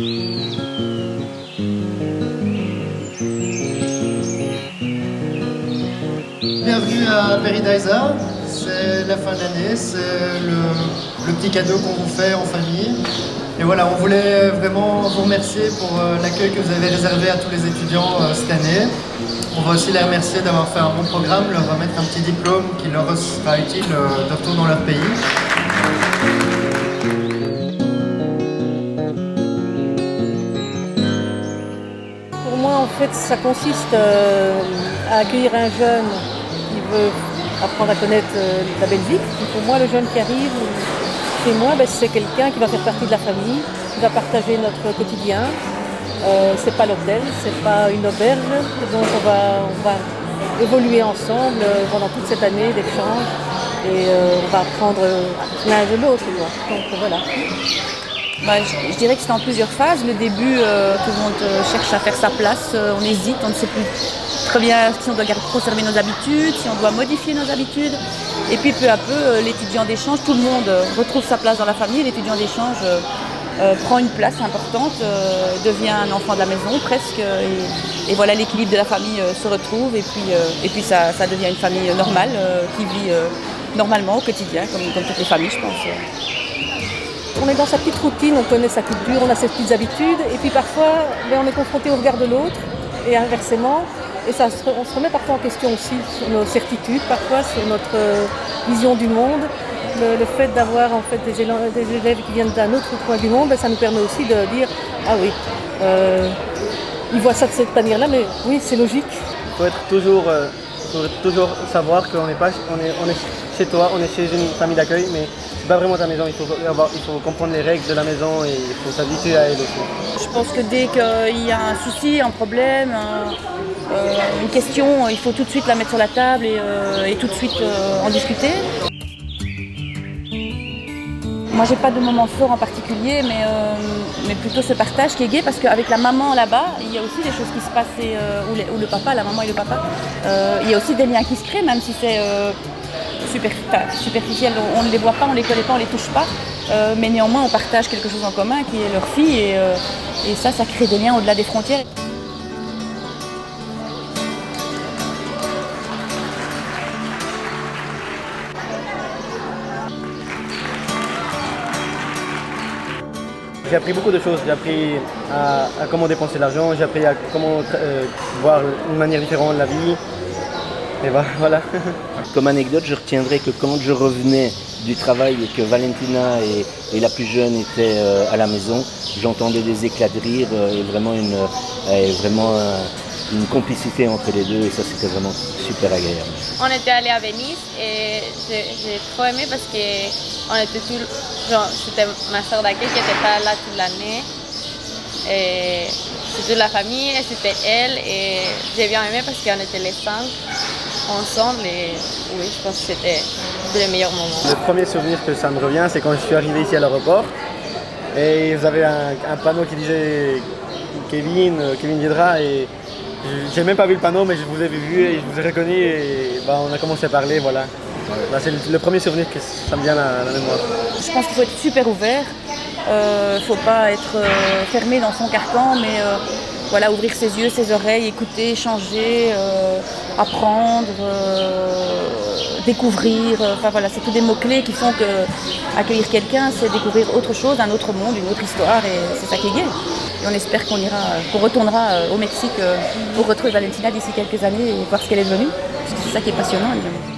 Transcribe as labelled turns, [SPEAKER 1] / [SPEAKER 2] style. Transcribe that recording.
[SPEAKER 1] Bienvenue à Paradisa, c'est la fin d'année, c'est le petit cadeau qu'on vous fait en famille. Et voilà, on voulait vraiment vous remercier pour l'accueil que vous avez réservé à tous les étudiants cette année. On va aussi les remercier d'avoir fait un bon programme, leur remettre un petit diplôme qui leur sera utile de retour dans leur pays.
[SPEAKER 2] Pour moi, en fait, ça consiste à accueillir un jeune qui veut apprendre à connaître la Belgique. Et pour moi, le jeune qui arrive chez moi, c'est quelqu'un qui va faire partie de la famille, qui va partager notre quotidien. C'est pas l'hôtel, c'est pas une auberge, donc on va évoluer ensemble pendant toute cette année d'échange et on va apprendre l'un de l'autre. Donc voilà.
[SPEAKER 3] Je dirais que c'est en plusieurs phases. Le début, tout le monde cherche à faire sa place, on hésite, on ne sait plus très bien si on doit conserver nos habitudes, si on doit modifier nos habitudes. Et puis peu à peu, l'étudiant d'échange, tout le monde retrouve sa place dans la famille. L'étudiant d'échange prend une place importante, devient un enfant de la maison presque. Et voilà, l'équilibre de la famille se retrouve. Et puis ça devient une famille normale qui vit normalement au quotidien, comme toutes les familles, je pense.
[SPEAKER 2] On est dans sa petite routine, on connaît sa culture, on a ses petites habitudes, et puis parfois on est confronté au regard de l'autre, et inversement, et on se remet parfois en question aussi sur nos certitudes, parfois sur notre vision du monde. Le fait d'avoir en fait des élèves qui viennent d'un autre coin du monde, ça nous permet aussi de dire « Ah oui, ils voient ça de cette manière-là, mais oui, c'est logique ».
[SPEAKER 4] Il faut toujours savoir qu'on n'est pas, on est chez toi, on est chez une famille d'accueil, mais c'est pas vraiment ta maison. Il faut comprendre les règles de la maison et il faut s'habituer à elle aussi.
[SPEAKER 3] Je pense que dès qu'il y a un souci, un problème, une question, il faut tout de suite la mettre sur la table et tout de suite en discuter. Moi, j'ai pas de moment fort en particulier, mais plutôt ce partage qui est gai, parce qu'avec la maman là-bas, il y a aussi des choses qui se passent, ou le papa, la maman et le papa, il y a aussi des liens qui se créent, même si c'est superficiel, on ne les voit pas, on ne les connaît pas, on ne les touche pas, mais néanmoins on partage quelque chose en commun qui est leur fille, et ça crée des liens au-delà des frontières.
[SPEAKER 4] J'ai appris beaucoup de choses, j'ai appris à comment dépenser l'argent, j'ai appris à comment voir une manière différente de la vie. Et voilà.
[SPEAKER 5] Comme anecdote, je retiendrai que quand je revenais du travail et que Valentina et la plus jeune étaient à la maison, j'entendais des éclats de rire et vraiment une complicité entre les deux, et ça c'était vraiment super agréable.
[SPEAKER 6] On était allé à Venise et j'ai trop aimé parce que on était c'était ma soeur d'accueil qui n'était pas là toute l'année. Et c'était toute la famille et c'était elle, et j'ai bien aimé parce qu'on était les 5 ensemble, et oui, je pense que c'était le meilleur moment.
[SPEAKER 4] Le premier souvenir que ça me revient, c'est quand je suis arrivé ici à l'aéroport et vous avez un panneau qui disait Kevin Viedra, et j'ai même pas vu le panneau, mais je vous ai vu et je vous ai reconnu, et on a commencé à parler, voilà. C'est le premier souvenir que ça me vient à la mémoire.
[SPEAKER 3] Je pense qu'il faut être super ouvert, il ne faut pas être fermé dans son carcan, mais voilà, ouvrir ses yeux, ses oreilles, écouter, échanger, apprendre, découvrir. Enfin voilà, c'est tous des mots-clés qui font qu'accueillir quelqu'un, c'est découvrir autre chose, un autre monde, une autre histoire, et c'est ça qui est gai. Et on espère qu'on retournera au Mexique pour retrouver Valentina d'ici quelques années et voir ce qu'elle est devenue, parce que c'est ça qui est passionnant, évidemment.